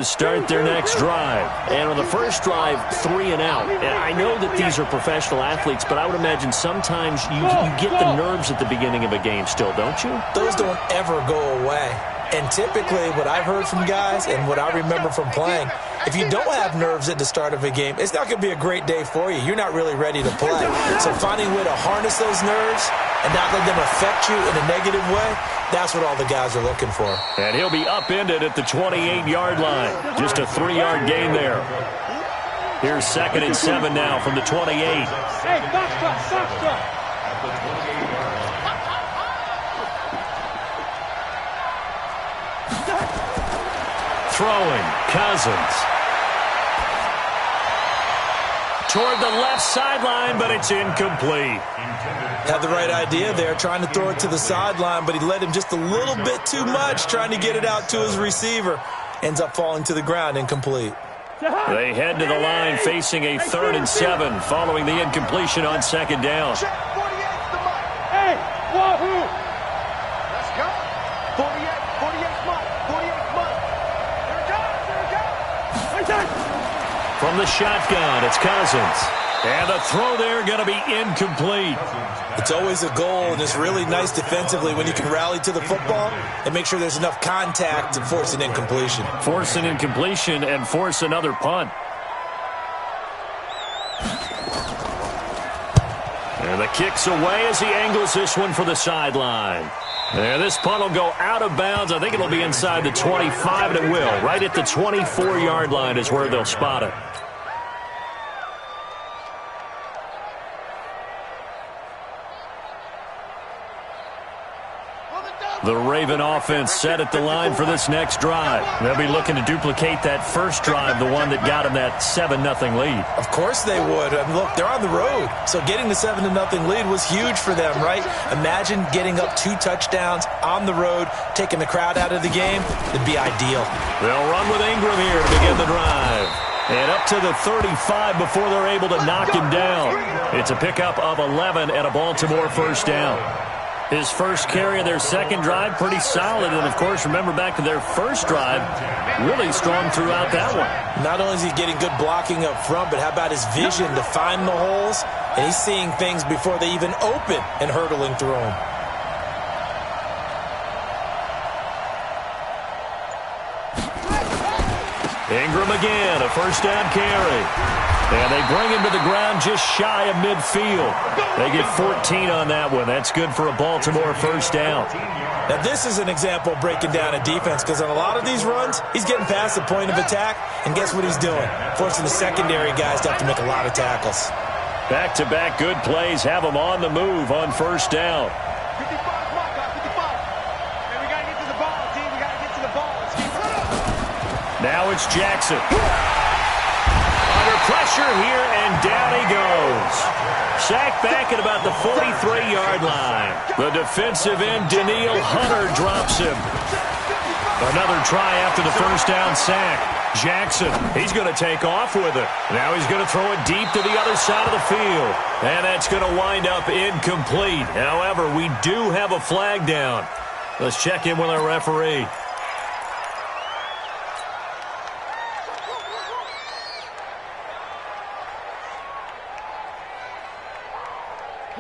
to start their next drive. And on the first drive, 3 and out. And I know that these are professional athletes, but I would imagine sometimes you get the nerves at the beginning of a game still, don't you? Those don't ever go away. And typically what I've heard from guys and what I remember from playing, if you don't have nerves at the start of a game, it's not going to be a great day for you. You're not really ready to play. So finding a way to harness those nerves and not let them affect you in a negative way, that's what all the guys are looking for. And he'll be upended at the 28-yard line. Just a 3-yard gain there. Here's 2nd and 7 now from the 28. Hey, stop. Throwing, Cousins. Toward the left sideline, but it's incomplete. Had the right idea there, trying to throw it to the sideline, but he led him just a little bit too much, trying to get it out to his receiver. Ends up falling to the ground, incomplete. They head to the line facing a 3rd and 7 following the incompletion on 2nd down. Hey, wahoo! Let's go. 48 month. From the shotgun, it's Cousins. And the throw there going to be incomplete. It's always a goal, and it's really nice defensively when you can rally to the football and make sure there's enough contact to force an incompletion. Force an incompletion and force another punt. And the kick's away as he angles this one for the sideline. And this punt will go out of bounds. I think it'll be inside the 25, and it will. Right at the 24-yard line is where they'll spot it. The Raven offense set at the line for this next drive. They'll be looking to duplicate that first drive, the one that got them that 7-0 lead. Of course they would. I mean, look, they're on the road, so getting the 7-0 lead was huge for them, right? Imagine getting up 2 touchdowns on the road, taking the crowd out of the game. It'd be ideal. They'll run with Ingram here to begin the drive. And up to the 35 before they're able to knock him down. It's a pickup of 11 and a Baltimore first down. His first carry of their second drive, pretty solid. And, of course, remember back to their first drive, really strong throughout that one. Not only is he getting good blocking up front, but how about his vision to find the holes? And he's seeing things before they even open and hurdling through them. Ingram again, a first down carry. And they bring him to the ground just shy of midfield. They get 14 on that one. That's good for a Baltimore first down. Now, this is an example of breaking down a defense, because on a lot of these runs, he's getting past the point of attack, and guess what he's doing? Forcing the secondary guys to have to make a lot of tackles. Back-to-back good plays have them on the move on first down. 55, come on, guys, 55. Man, we got to get to the ball, team. We got to get to the ball. Let's keep it up. Now it's Jackson. Under pressure here, and down he goes. Sacked back at about the 43-yard line. The defensive end, Daniil Hunter, drops him. Another try after the first down sack. Jackson, he's going to take off with it. Now he's going to throw it deep to the other side of the field. And that's going to wind up incomplete. However, we do have a flag down. Let's check in with our referee.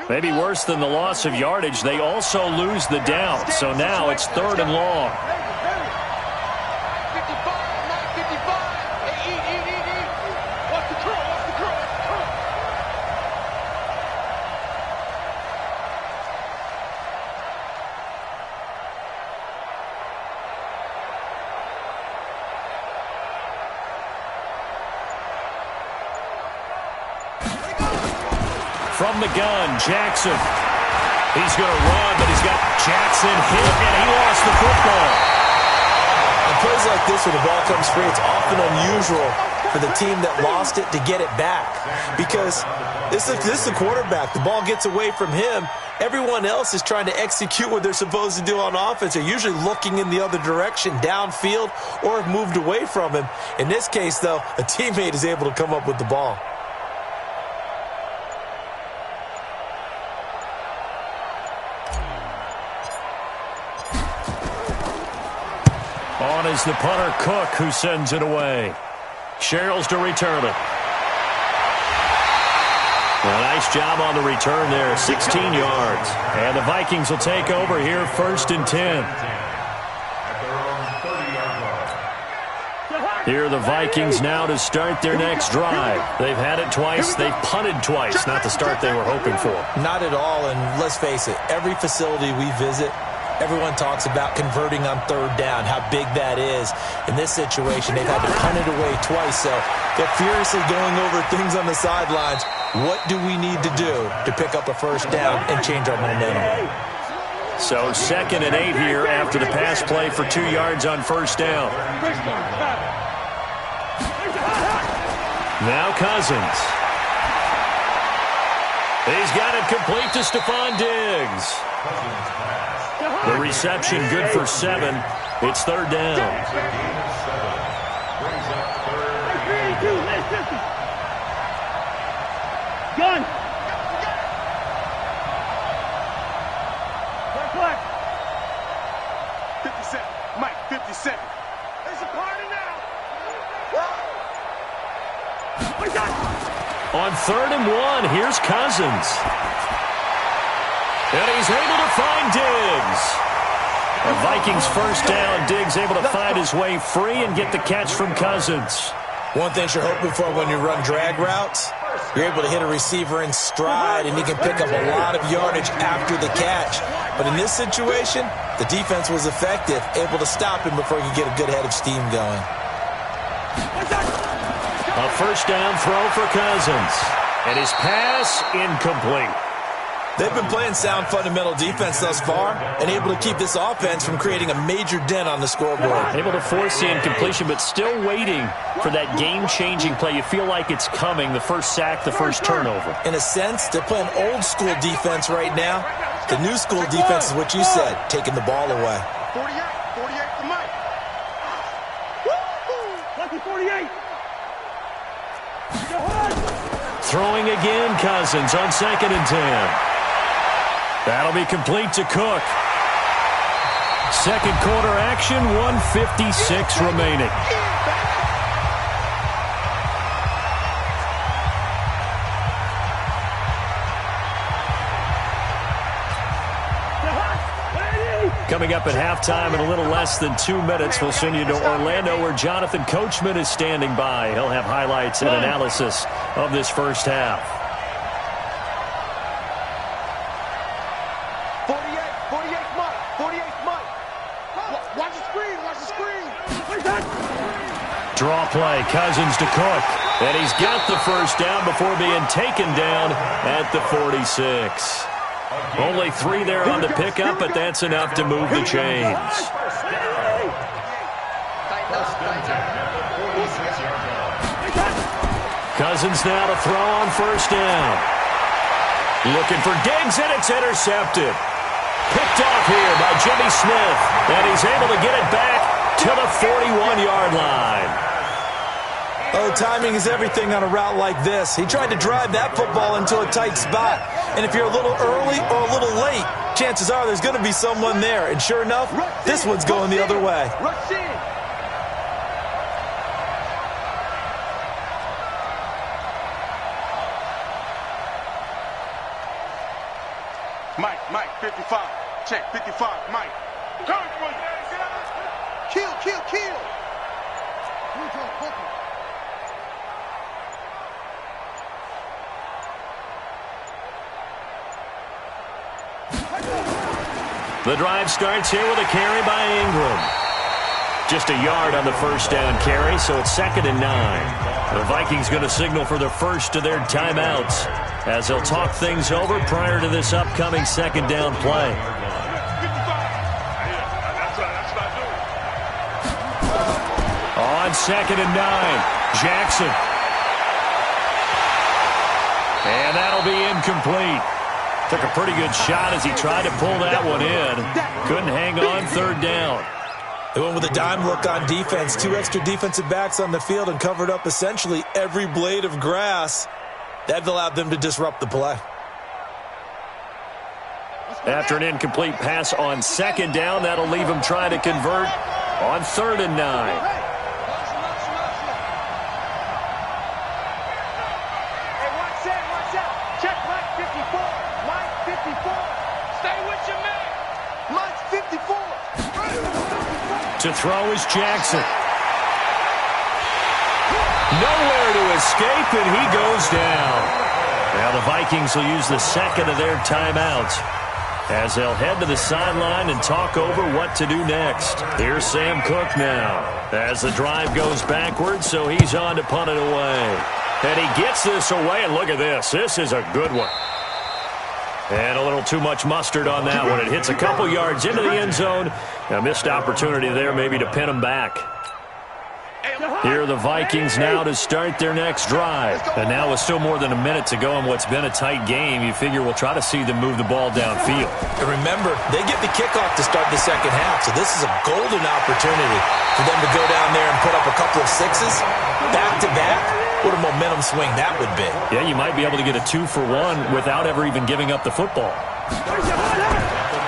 Maybe worse than the loss of yardage, they also lose the down. So now it's 3rd and long. 55, 55. Hey, eat. What's the crew? From the gun, Jackson. He's going to run, but he's got Jackson hit, and he lost the football. On plays like this, when the ball comes free, it's often unusual for the team that lost it to get it back. Because this is the quarterback. The ball gets away from him. Everyone else is trying to execute what they're supposed to do on offense. They're usually looking in the other direction, downfield, or have moved away from him. In this case, though, a teammate is able to come up with the ball. On is the punter, Cook, who sends it away. Sherrills to return it. A nice job on the return there, 16 yards. And the Vikings will take over here, 1st and 10. Here are the Vikings now to start their next drive. They've had it twice. They've punted twice. Not the start they were hoping for. Not at all, and let's face it, every facility we visit, everyone talks about converting on 3rd down, how big that is. In this situation, they've had to punt it away twice, so they're furiously going over things on the sidelines. What do we need to do to pick up a 1st down and change our momentum? So 2nd and 8 here after the pass play for 2 yards on 1st down. Now Cousins. He's got it complete to Stephon Diggs. The reception good for 7. It's 3rd down. Gun. 57. Mike, 57. There's a party now. On 3rd and 1, here's Cousins. And he's able to find Diggs. The Vikings 1st down. Diggs able to find his way free and get the catch from Cousins. One thing you're hoping for when you run drag routes, you're able to hit a receiver in stride, and he can pick up a lot of yardage after the catch. But in this situation, the defense was effective, able to stop him before he could get a good head of steam going. A 1st down throw for Cousins. And his pass incomplete. They've been playing sound fundamental defense thus far and able to keep this offense from creating a major dent on the scoreboard. Able to force the incompletion, but still waiting for that game-changing play. You feel like it's coming, the first sack, the first turnover. In a sense, they're playing old-school defense right now. The new-school defense is what you said, taking the ball away. 48 for Mike. Lucky 48. Throwing again, Cousins on 2nd and 10. That'll be complete to Cook. 2nd quarter action, 1:56 remaining. Coming up at halftime in a little less than 2 minutes, we'll send you to Orlando where Jonathan Coachman is standing by. He'll have highlights and analysis of this first half. 48 Mike. Watch the screen. Draw play, Cousins to Cook. And he's got the 1st down before being taken down at the 46. Only 3 there on the pickup, but that's enough to move the chains. Cousins now to throw on 1st down. Looking for Diggs, and it's intercepted. Picked off here by Jimmy Smith, and he's able to get it back to the 41-yard line. Oh, timing is everything on a route like this. He tried to drive that football into a tight spot. And if you're a little early or a little late, chances are there's going to be someone there. And sure enough, this one's going the other way. Mike, 55. Check, 55, Mike. Kill. The drive starts here with a carry by Ingram. Just a yard on the 1st down carry, so it's 2nd and 9. The Vikings going to signal for the first of their timeouts as they'll talk things over prior to this upcoming 2nd down play. On 2nd and 9, Jackson. And that'll be incomplete. Took a pretty good shot as he tried to pull that one in. Couldn't hang on 3rd down. They went with a dime look on defense. 2 extra defensive backs on the field and covered up essentially every blade of grass. That allowed them to disrupt the play. After an incomplete pass on 2nd down, that'll leave him trying to convert On 3rd and 9. Check Mike 54. Mike 54. Stay with your man. Mike 54. To throw is Jackson. Nowhere to escape, and he goes down. Now the Vikings will use the second of their timeouts as they'll head to the sideline and talk over what to do next. Here's Sam Cook now as the drive goes backwards, so he's on to punt it away. And he gets this away, and look at this. This is a good one. And a little too much mustard on that one. It hits a couple yards into the end zone. A missed opportunity there maybe to pin him back. Here are the Vikings now to start their next drive. And now with still more than a minute to go in what's been a tight game, you figure we'll try to see them move the ball downfield. And remember, they get the kickoff to start the second half, so this is a golden opportunity for them to go down there and put up a couple of sixes back-to-back. What a momentum swing that would be. Yeah, you might be able to get a 2-for-1 without ever even giving up the football.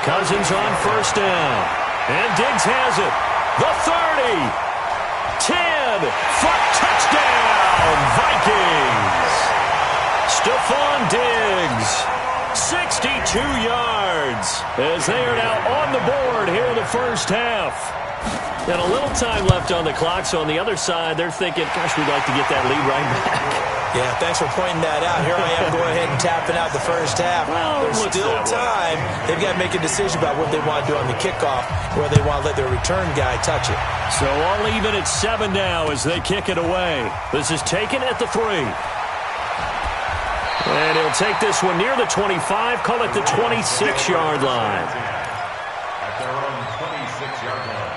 Cousins on 1st down. And Diggs has it. The 30. 10, for touchdown, Vikings. Stephon Diggs, 62 yards, as they are now on the board here in the first half. And a little time left on the clock, so on the other side, they're thinking, gosh, we'd like to get that lead right back. Yeah, thanks for pointing that out. Here I am going ahead and tapping out the first half. Well, there's still time. They've got to make a decision about what they want to do on the kickoff, where they want to let their return guy touch it. So all even at 7 now as they kick it away. This is taken at the 3. And he'll take this one near the 25, call it the 26-yard line. At their own 26-yard line.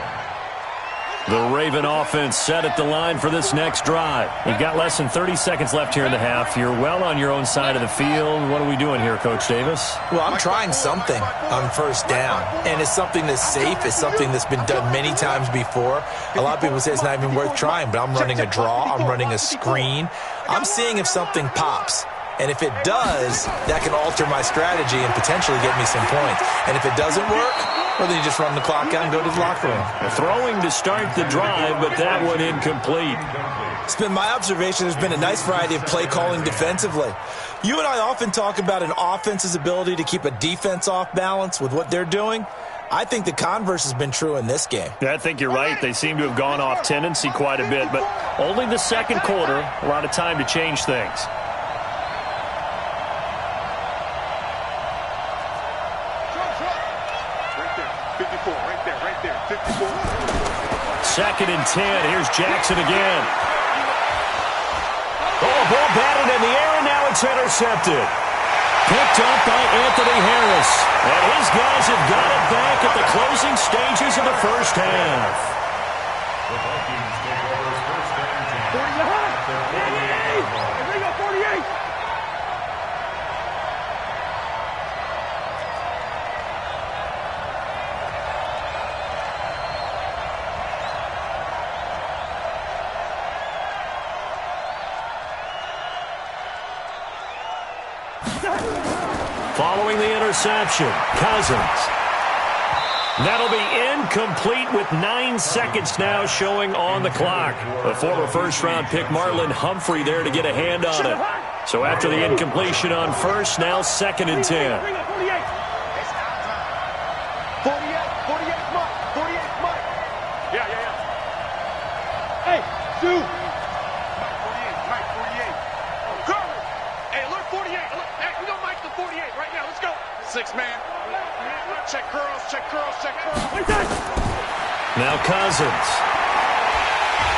The Raven offense set at the line for this next drive. We've got less than 30 seconds left here in the half. You're well on your own side of the field. What are we doing here, Coach Davis? Well, I'm trying something on 1st down, and it's something that's safe. It's something that's been done many times before. A lot of people say it's not even worth trying, but I'm running a draw. I'm running a screen. I'm seeing if something pops. And if it does, that can alter my strategy and potentially get me some points. And if it doesn't work, well, then you just run the clock out and go to the locker room. Throwing to start the drive, but that one incomplete. It's been my observation there's been a nice variety of play calling defensively. You and I often talk about an offense's ability to keep a defense off balance with what they're doing. I think the converse has been true in this game. Yeah, I think you're right. They seem to have gone off tendency quite a bit, but only the second quarter, a lot of time to change things. Right there, 54. 2nd and 10. Here's Jackson again. Oh, ball batted in the air, and now it's intercepted. Picked up by Anthony Harris. And his guys have got it back at the closing stages of the first half. The Vikings take over 1st and 10. 48. Here we go, 48. Following the interception, Cousins. That'll be incomplete with 9 seconds now showing on the clock. The former first-round pick Marlon Humphrey there to get a hand on it. So after the incompletion on 1st, now 2nd and 10. 48, Mike. 48, Mike. Yeah. Hey, Sue. Mike, 48. Go. Hey, alert 48. Hey, we go Mike to 48 right now. Let's go. 6 man. Check curls. Now Cousins.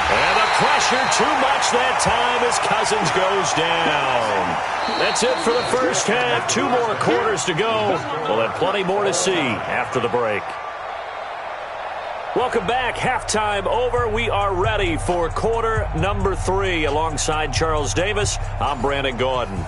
And the pressure too much that time as Cousins goes down. That's it for the first half. 2 more quarters to go. We'll have plenty more to see after the break. Welcome back. Halftime over. We are ready for quarter number 3. Alongside Charles Davis, I'm Brandon Gordon.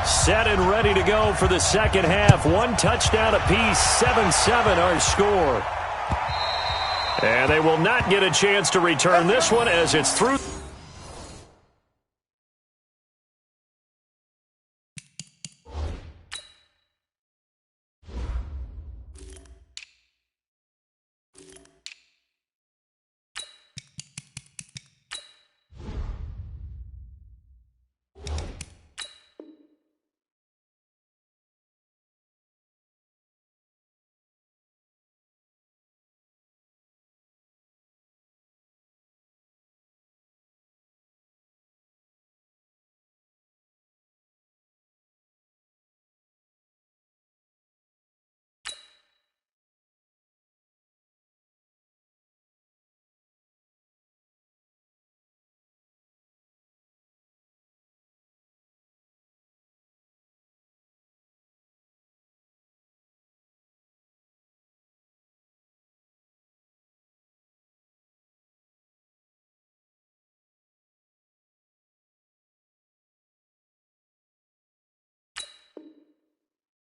Set and ready to go for the second half. One touchdown apiece, 7-7 our score. And they will not get a chance to return this one as it's through.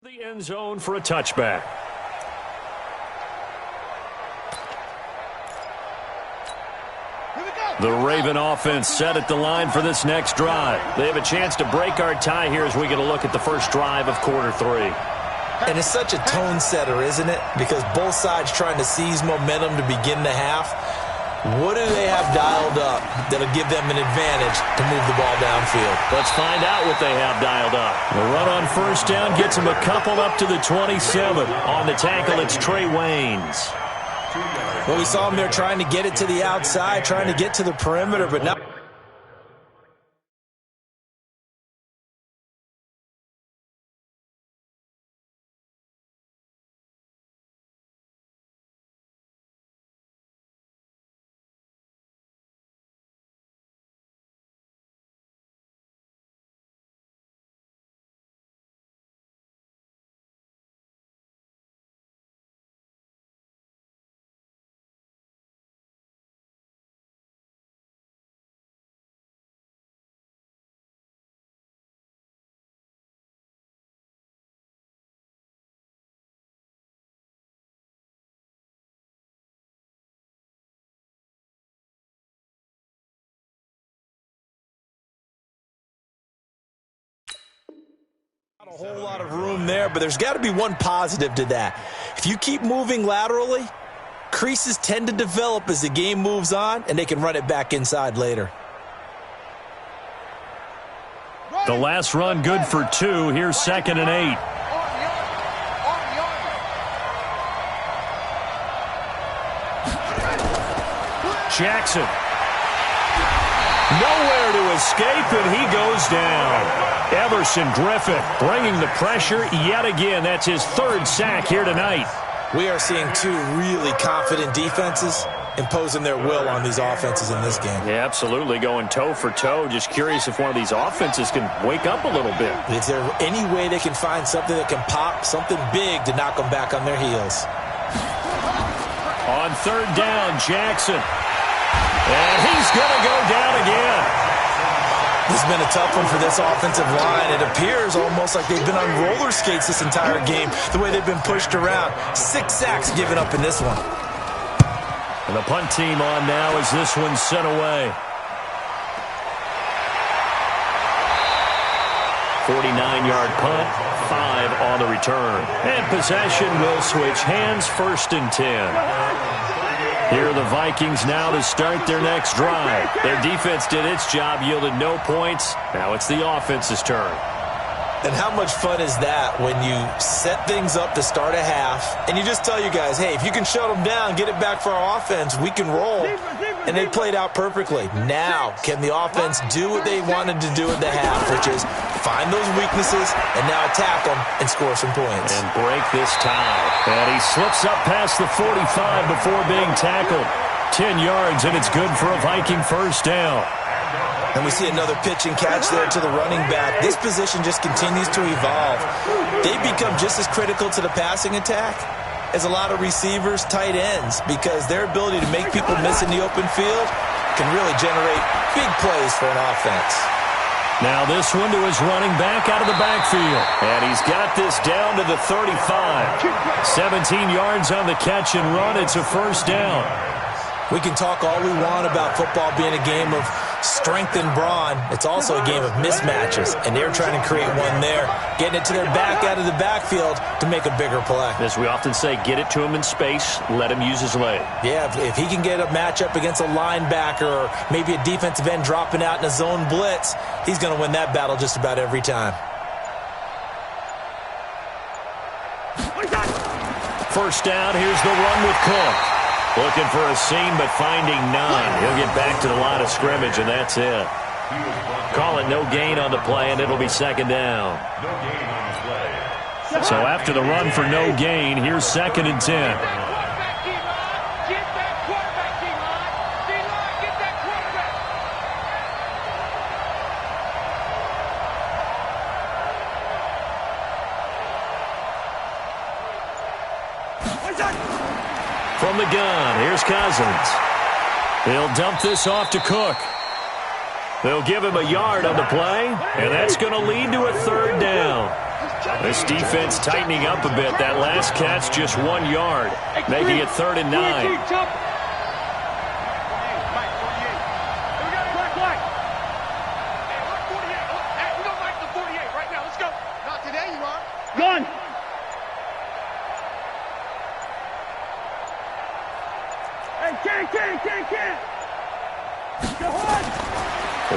The end zone for a touchback. The Raven offense set at the line for this next drive. They have a chance to break our tie here as we get a look at the first drive of quarter 3. And it's such a tone setter, isn't it? Because both sides trying to seize momentum to begin the half. What do they have dialed up that'll give them an advantage to move the ball downfield? Let's find out what they have dialed up. The run on first down gets them a couple up to the 27. On the tackle, it's Trey Waynes. Well, we saw him there trying to get it to the outside, trying to get to the perimeter, but now... A whole lot of room there, but there's got to be one positive to that. If you keep moving laterally, creases tend to develop as the game moves on, and they can run it back inside later. The last run good for 2. Here's 2nd and 8. Jackson. Nowhere to escape, and he goes down. Everson Griffin bringing the pressure yet again. That's his 3rd sack here tonight. We are seeing 2 really confident defenses imposing their will on these offenses in this game. Yeah, absolutely, going toe for toe. Just curious if one of these offenses can wake up a little bit. Is there any way they can find something that can pop, something big to knock them back on their heels? On 3rd down, Jackson. And he's going to go down again. This has been a tough one for this offensive line. It appears almost like they've been on roller skates this entire game, the way they've been pushed around. 6 sacks given up in this one. And the punt team on now as this one's sent away. 49-yard punt, 5 on the return. And possession will switch hands, 1st and 10. Here are the Vikings now to start their next drive. Their defense did its job, yielded no points. Now it's the offense's turn. And how much fun is that when you set things up to start a half and you just tell you guys, hey, if you can shut them down, get it back for our offense, we can roll. And they played out perfectly. Now, can the offense do what they wanted to do at the half, which is find those weaknesses and now attack them and score some points. And break this tie. And he slips up past the 45 before being tackled. 10 yards, and it's good for a Viking 1st down. And we see another pitch and catch there to the running back. This position just continues to evolve. They become just as critical to the passing attack as a lot of receivers, tight ends, because their ability to make people miss in the open field can really generate big plays for an offense. Now this one to his running back out of the backfield. And he's got this down to the 35. 17 yards on the catch and run. It's a first down. We can talk all we want about football being a game of strength and brawn. It's also a game of mismatches, and they're trying to create one there, getting it to their back out of the backfield to make a bigger play. As we often say, get it to him in space, let him use his leg. Yeah, if he can get a matchup against a linebacker or maybe a defensive end dropping out in a zone blitz, he's going to win that battle just about every time. First down, here's the run with Cook. Looking for a seam, but finding none. He'll get back to the line of scrimmage, and that's it. Call it no gain on the play, and it'll be second down. So after the run for no gain, here's 2nd and 10. From the gun, here's Cousins. He'll dump this off to Cook. They'll give him a yard on the play, and that's going to lead to a third down. This defense tightening up a bit. That last catch, just 1 yard, making it 3rd and 9.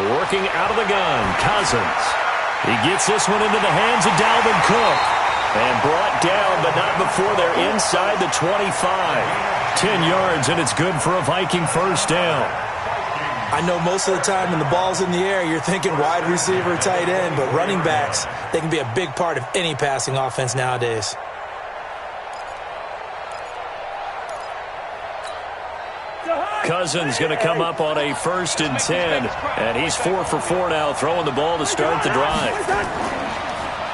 Working out of the gun, Cousins. He gets this one into the hands of Dalvin Cook. And brought down, but not before they're inside the 25. 10 yards, and it's good for a Viking first down. I know most of the time when the ball's in the air, you're thinking wide receiver, tight end, but running backs, they can be a big part of any passing offense nowadays. Cousins going to come up on a 1st and 10, and he's 4 for 4 now, throwing the ball to start the drive.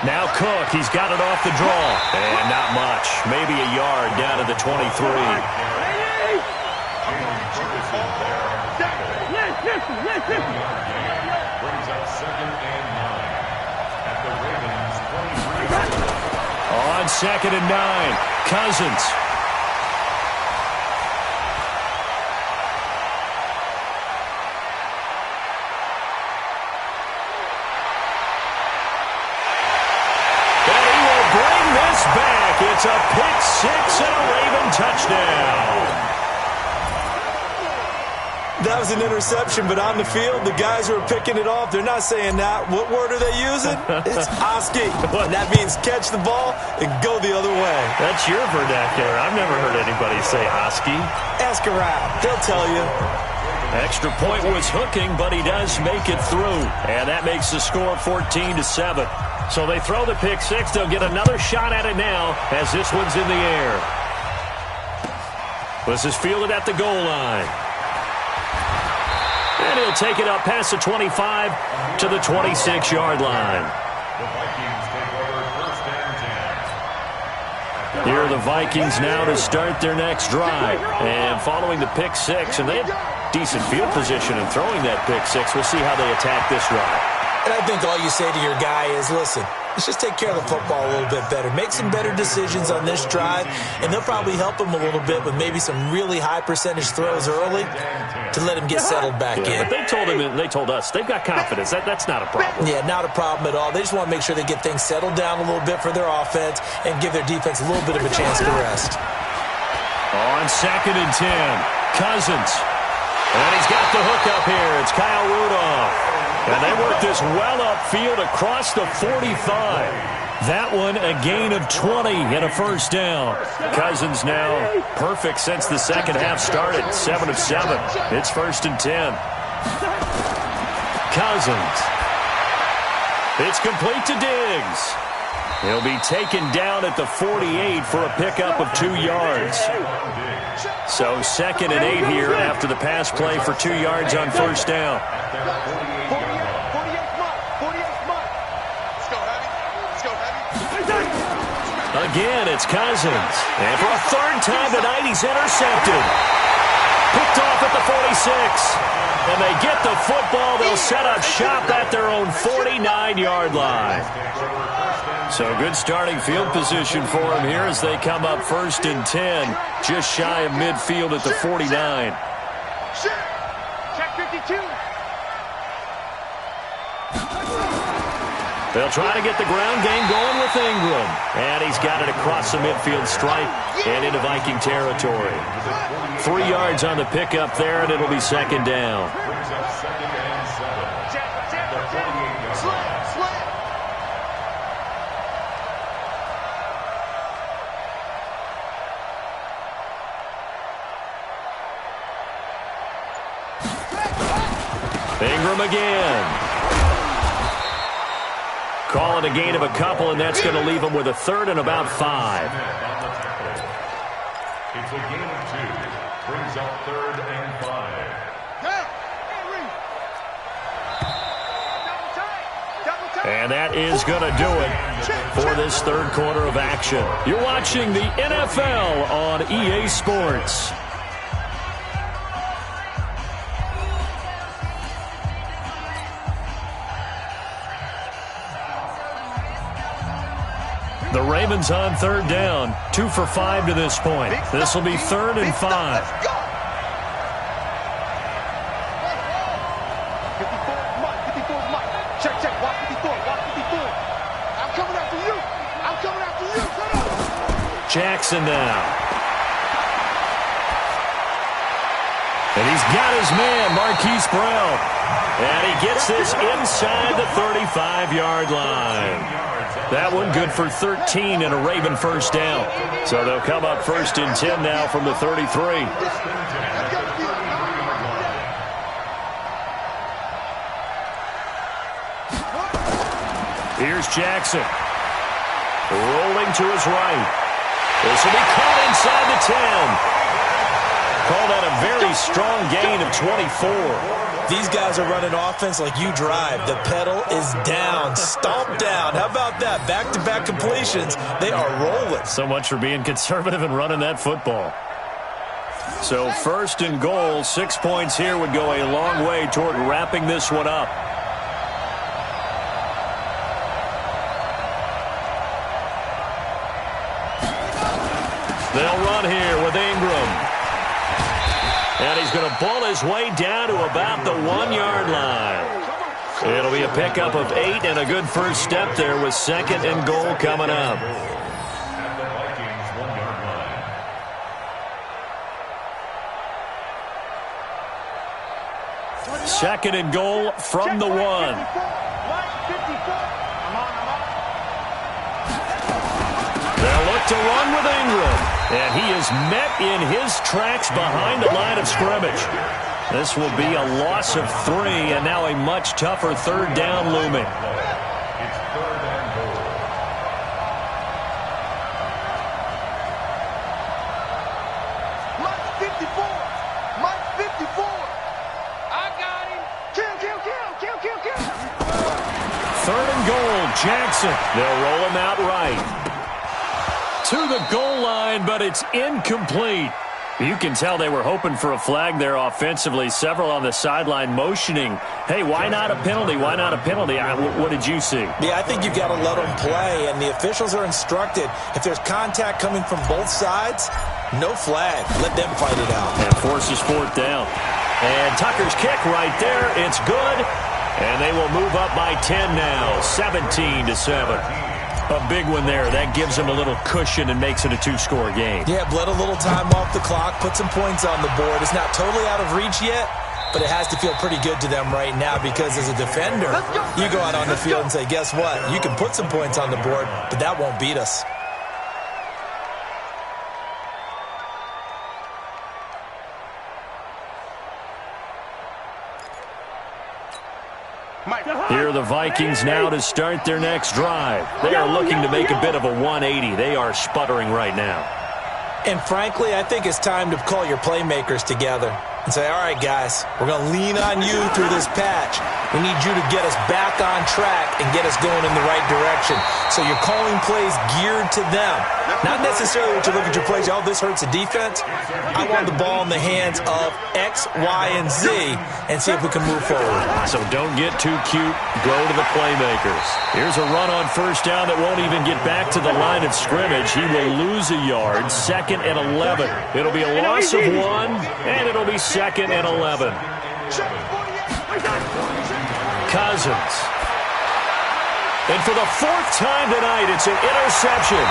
Now Cook, he's got it off the draw, and not much, maybe a yard down to the 23. On 2nd and 9, Cousins. It's a pick six and a Raven touchdown. That was an interception, but on the field, the guys who are picking it off, they're not saying that. What word are they using? It's Oski. And that means catch the ball and go the other way. That's your vernacular. I've never heard anybody say Oski. Ask around. They'll tell you. Extra point was hooking, but he does make it through. And that makes the score 14-7. So they throw the pick six. They'll get another shot at it now as this one's in the air. This is fielded at the goal line. And he'll take it up past the 25 to the 26-yard line. The Vikings take over 1st and 10. Here are the Vikings now to start their next drive. And following the pick six, and they have decent field position in throwing that pick six. We'll see how they attack this drive. And I think all you say to your guy is, listen, let's just take care of the football a little bit better. Make some better decisions on this drive, and they'll probably help him a little bit with maybe some really high percentage throws early to let him get settled back in. But they told him, and they told us, they've got confidence. That's not a problem. Yeah, not a problem at all. They just want to make sure they get things settled down a little bit for their offense and give their defense a little bit of a chance to rest. On 2nd and 10, Cousins. And he's got the hook up here. It's Kyle Rudolph. And they work this well upfield across the 45. That one a gain of 20 and a first down. Cousins now perfect since the second half started. 7 of 7. It's 1st and 10. Cousins. It's complete to Diggs. He'll be taken down at the 48 for a pickup of 2 yards. So 2nd and 8 here after the pass play for 2 yards on first down. Again, it's Cousins. And for a 3rd time tonight, he's intercepted. Picked off at the 46. And they get the football. They'll set up shop at their own 49-yard line. So good starting field position for them here as they come up 1st and 10, just shy of midfield at the 49. Check 52. They'll try to get the ground game going with Ingram. And he's got it across the midfield stripe and into Viking territory. 3 yards on the pickup there, and it'll be 2nd down. Ingram again. Call it a gain of a couple, and that's going to leave them with a 3rd and about 5. It's a gain of 2. Brings up 3rd and 5. And that is going to do it for this 3rd quarter of action. You're watching the NFL on EA Sports. The Ravens on 3rd down, 2 for 5 to this point. This will be 3rd and 5. 54, Mike. 54's Mike. Check, check. Watch 54. Watch 54. I'm coming after you. I'm coming after you. Shut up. Jackson now. And he's got his man, Marquise Brown. And he gets this inside the 35-yard line. That one good for 13 and a Raven 1st down. So they'll come up 1st and 10 now from the 33. Here's Jackson. Rolling to his right. This will be caught inside the 10. Call that a very strong gain of 24. These guys are running offense like you drive. The pedal is down, stomped down. How about that? Back-to-back completions. They are rolling. So much for being conservative and running that football. So 1st and goal, 6 points here would go a long way toward wrapping this one up. They'll run here with Ingram. And he's going to pull his way down to about the 1-yard line. It'll be a pickup of 8 and a good first step there with 2nd and goal coming up. At the Vikings 1-yard line. 2nd and goal from the 1. They'll look to run with Ingram. And he is met in his tracks behind the line of scrimmage. This will be a loss of 3, and now a much tougher 3rd down looming. It's 3rd and goal. Mike 54. Mike 54. I got him. Kill. 3rd and goal, Jackson. They'll roll him out right. To the goal line, but it's incomplete. You can tell they were hoping for a flag there offensively. Several on the sideline motioning, hey, why not a penalty? Why not a penalty? What did you see? Yeah, I think you've got to let them play, and the officials are instructed. If there's contact coming from both sides, no flag. Let them fight it out. And forces 4th down. And Tucker's kick right there. It's good. And they will move up by 10 now, 17-7. A big one there. That gives them a little cushion and makes it a 2-score game. Yeah, bled a little time off the clock, put some points on the board. It's not totally out of reach yet, but it has to feel pretty good to them right now because as a defender, you go out on the field and say, guess what? You can put some points on the board, but that won't beat us. Here are the Vikings now to start their next drive. They are looking to make a bit of a 180. They are sputtering right now. And frankly, I think it's time to call your playmakers together. and say, all right, guys, we're going to lean on you through this patch. We need you to get us back on track and get us going in the right direction. So you're calling plays geared to them. Not necessarily that you look at your plays, oh, this hurts the defense. I want the ball in the hands of X, Y, and Z and see if we can move forward. So don't get too cute. Go to the playmakers. Here's a run on first down that won't even get back to the line of scrimmage. He will lose a yard. 2nd and 11. It'll be a loss of 1, and it'll be 2nd and 11. Cousins. And for the 4th time tonight, it's an interception.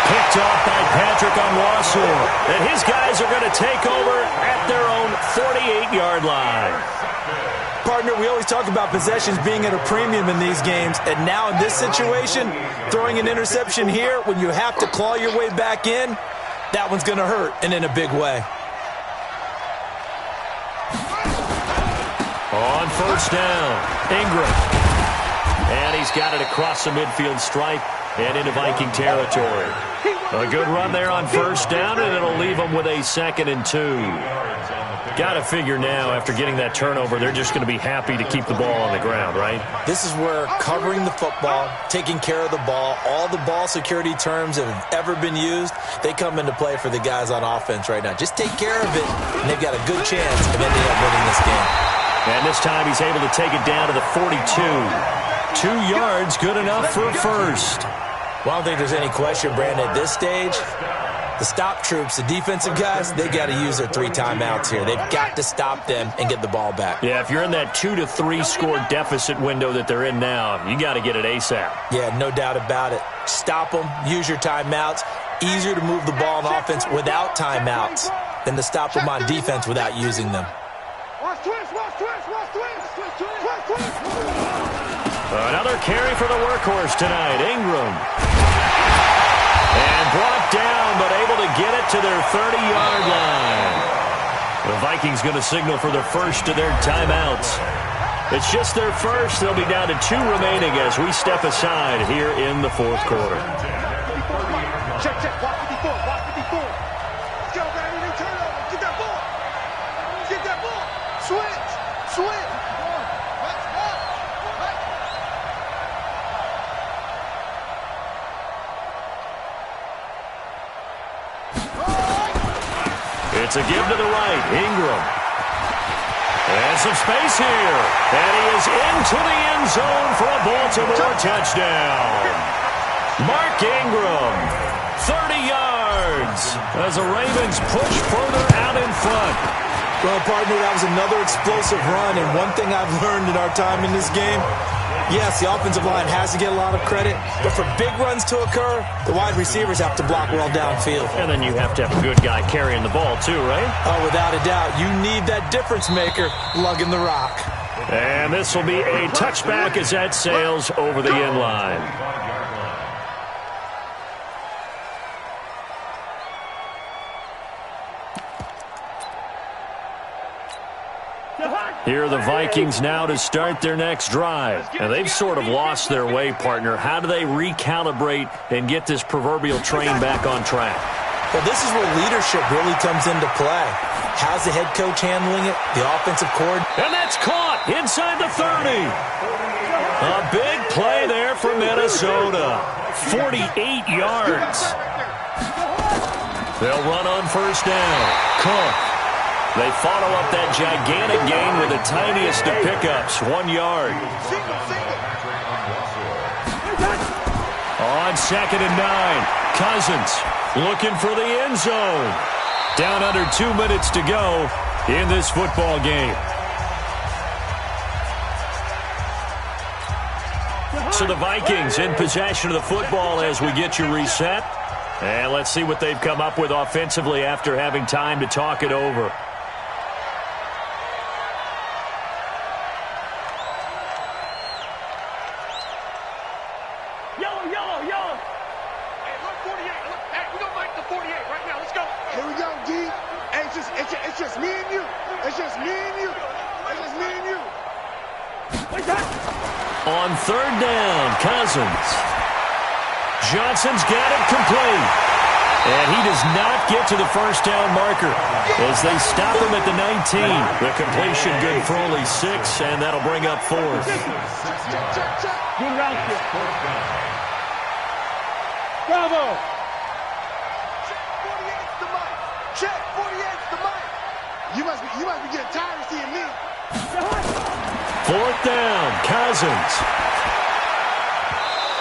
Picked off by Patrick Onwuasor. And his guys are going to take over at their own 48-yard line. Partner, we always talk about possessions being at a premium in these games, and now in this situation, throwing an interception here when you have to claw your way back in, that one's going to hurt, and in a big way. On first down, Ingram. And he's got it across the midfield stripe and into Viking territory. A good run there on first down, and it'll leave them with a 2nd and 2. Got to figure now, after getting that turnover, they're just going to be happy to keep the ball on the ground, right? This is where covering the football, taking care of the ball, all the ball security terms that have ever been used, they come into play for the guys on offense right now. Just take care of it, and they've got a good chance of ending up winning this game. And this time he's able to take it down to the 42. 2 yards, good enough for a first. Well, I don't think there's any question, Brandon, at this stage, the stop troops, the defensive guys, they got to use their 3 timeouts here. They've got to stop them and get the ball back. Yeah, if you're in that 2 to 3 score deficit window that they're in now, you got to get it ASAP. Yeah, no doubt about it. Stop them, use your timeouts. Easier to move the ball on offense without timeouts than to stop them on defense without using them. Another carry for the workhorse tonight, Ingram. And brought down, but able to get it to their 30-yard line. The Vikings going to signal for the first of their timeouts. It's just their first. They'll be down to 2 remaining as we step aside here in the 4th quarter. Check, check. Watch 54. Watch 54. Let's go, baby. Turnover. Get that ball. Get that ball. Switch. Switch. Let's go. It's a give to the right. Ingram. And some space here. And he is into the end zone for a Baltimore touchdown. Mark Ingram, 30 yards as the Ravens push further out in front. Well, partner, that was another explosive run, and one thing I've learned in our time in this game, yes, the offensive line has to get a lot of credit, but for big runs to occur, the wide receivers have to block well downfield. And then you have to have a good guy carrying the ball too, right? Oh, without a doubt. You need that difference maker lugging the rock. And this will be a touchback as that sails over the end line. Here are the Vikings now to start their next drive. And they've sort of lost their way, partner. How do they recalibrate and get this proverbial train back on track? Well, this is where leadership really comes into play. How's the head coach handling it? The offensive coordinator. And that's caught inside the 30. A big play there for Minnesota. 48 yards. They'll run on first down. Cook. They follow up that gigantic gain with the tiniest of pickups, 1 yard. On 2nd and 9, Cousins looking for the end zone. Down under 2 minutes to go in this football game. So the Vikings in possession of the football as we get you reset. And let's see what they've come up with offensively after having time to talk it over. It's just me and you. It's just me and you. It's just me and you. On 3rd down, Cousins. Johnson's got it complete. And he does not get to the first down marker as they stop him at the 19. The completion good for only 6, and that'll bring up 4th. Good route kick. Bravo. Check 48's the mic. Check 48's the mic. You must be getting tired of seeing me. 4th down, Cousins.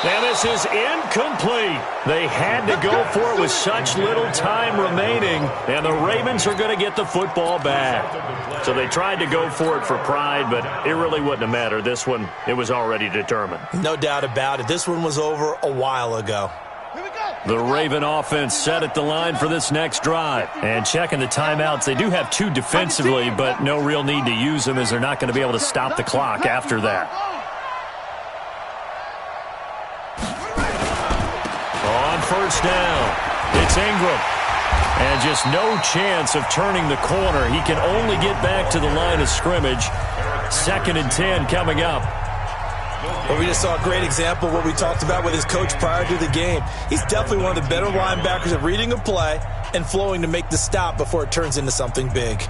And this is incomplete. They had to go for it with such little time remaining, and the Ravens are going to get the football back. So they tried to go for it for pride, but it really wouldn't have mattered. This one, it was already determined. No doubt about it. This one was over a while ago. The Raven offense set at the line for this next drive. And checking the timeouts, they do have 2 defensively, but no real need to use them as they're not going to be able to stop the clock after that. On first down, it's Ingram. And just no chance of turning the corner. He can only get back to the line of scrimmage. 2nd and 10 coming up. Well, we just saw a great example of what we talked about with his coach prior to the game. He's definitely one of the better linebackers at reading a play and flowing to make the stop before it turns into something big.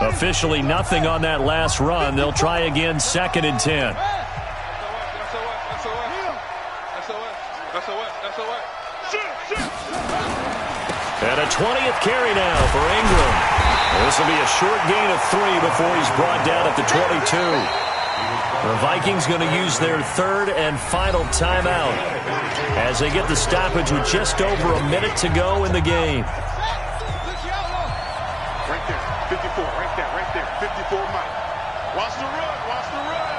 Officially nothing on that last run. They'll try again, 2nd and 10. And a 20th carry now for Ingram. This will be a short gain of 3 before he's brought down at the 22. The Vikings going to use their 3rd and final timeout as they get the stoppage with just over a minute to go in the game. Right there, 54, right there, 54 Mike. Watch the run, watch the run.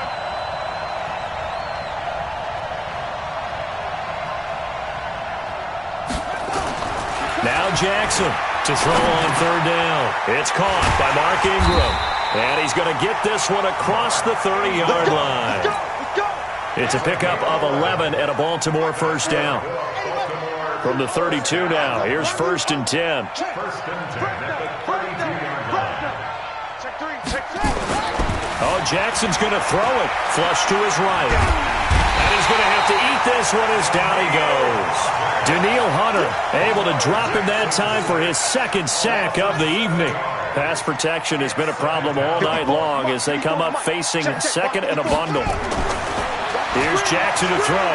Now Jackson to throw on 3rd down. It's caught by Mark Ingram. And he's going to get this one across the 30-yard line. It's a pickup of 11 and a Baltimore first down. From the 32 now, here's 1st and 10. Oh, Jackson's going to throw it. Flush to his right. And he's going to have to eat this one as down he goes. Daniil Hunter able to drop him that time for his 2nd sack of the evening. Pass protection has been a problem all night long as they come up facing 2nd and a bundle. Here's Jackson to throw.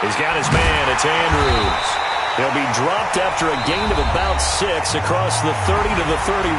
He's got his man. It's Andrews. He'll be dropped after a gain of about 6 across the 30 to the 31.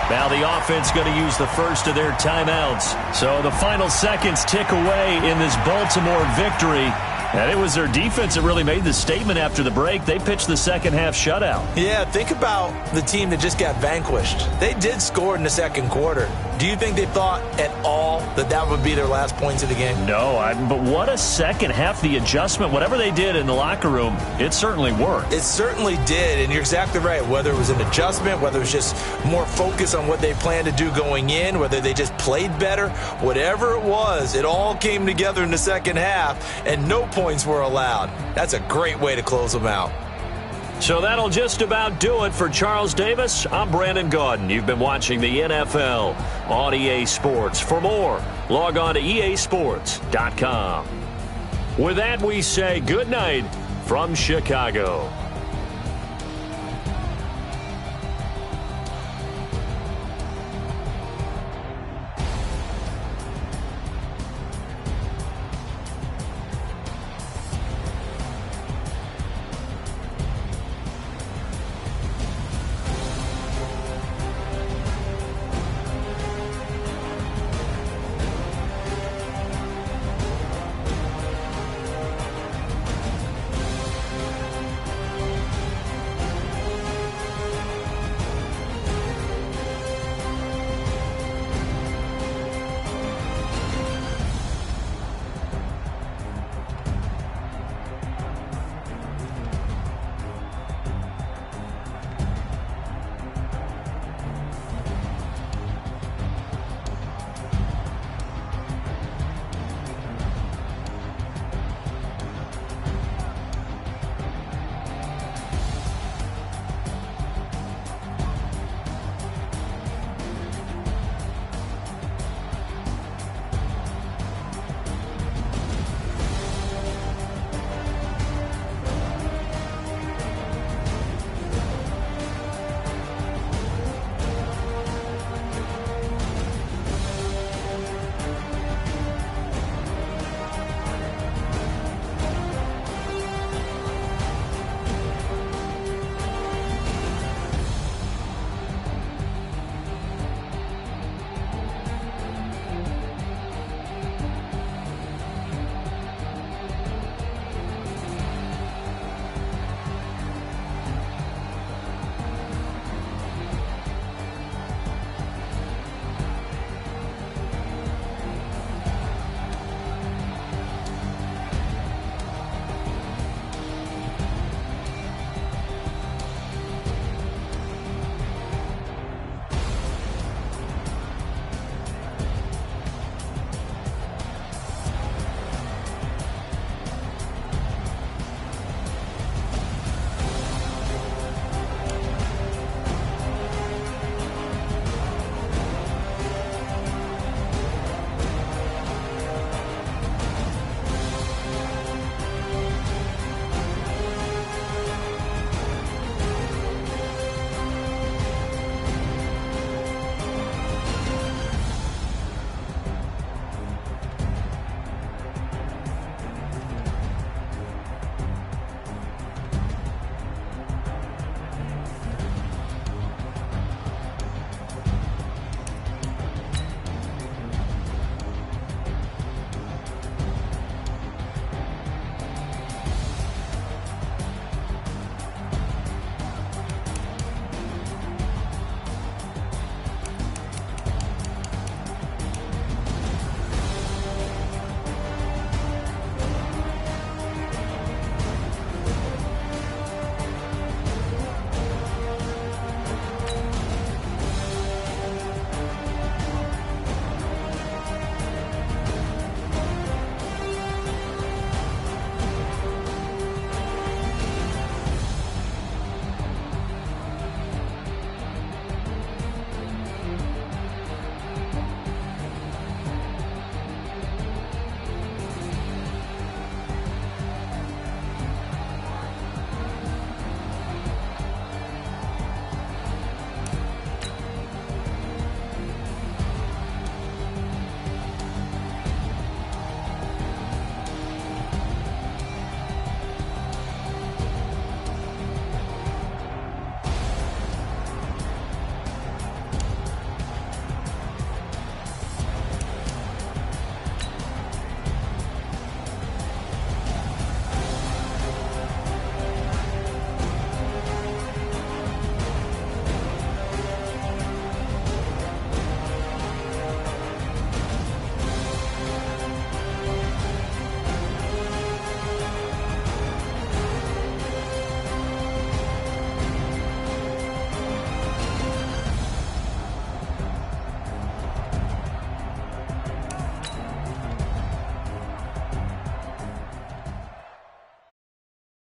Now the offense going to use the first of their timeouts. So the final seconds tick away in this Baltimore victory. And it was their defense that really made the statement after the break. They pitched the second half shutout. Yeah, think about the team that just got vanquished. They did score in the second quarter. Do you think they thought at all that that would be their last points of the game? No, but what a second half. The adjustment, whatever they did in the locker room, it certainly worked. It certainly did, and you're exactly right. Whether it was an adjustment, whether it was just more focus on what they planned to do going in, whether they just played better, whatever it was, it all came together in the second half, and no points were allowed. That's a great way to close them out. So that'll just about do it for Charles Davis. I'm Brandon Gaudin. You've been watching the NFL on EA Sports. For more, log on to easports.com. With that, we say good night from Chicago.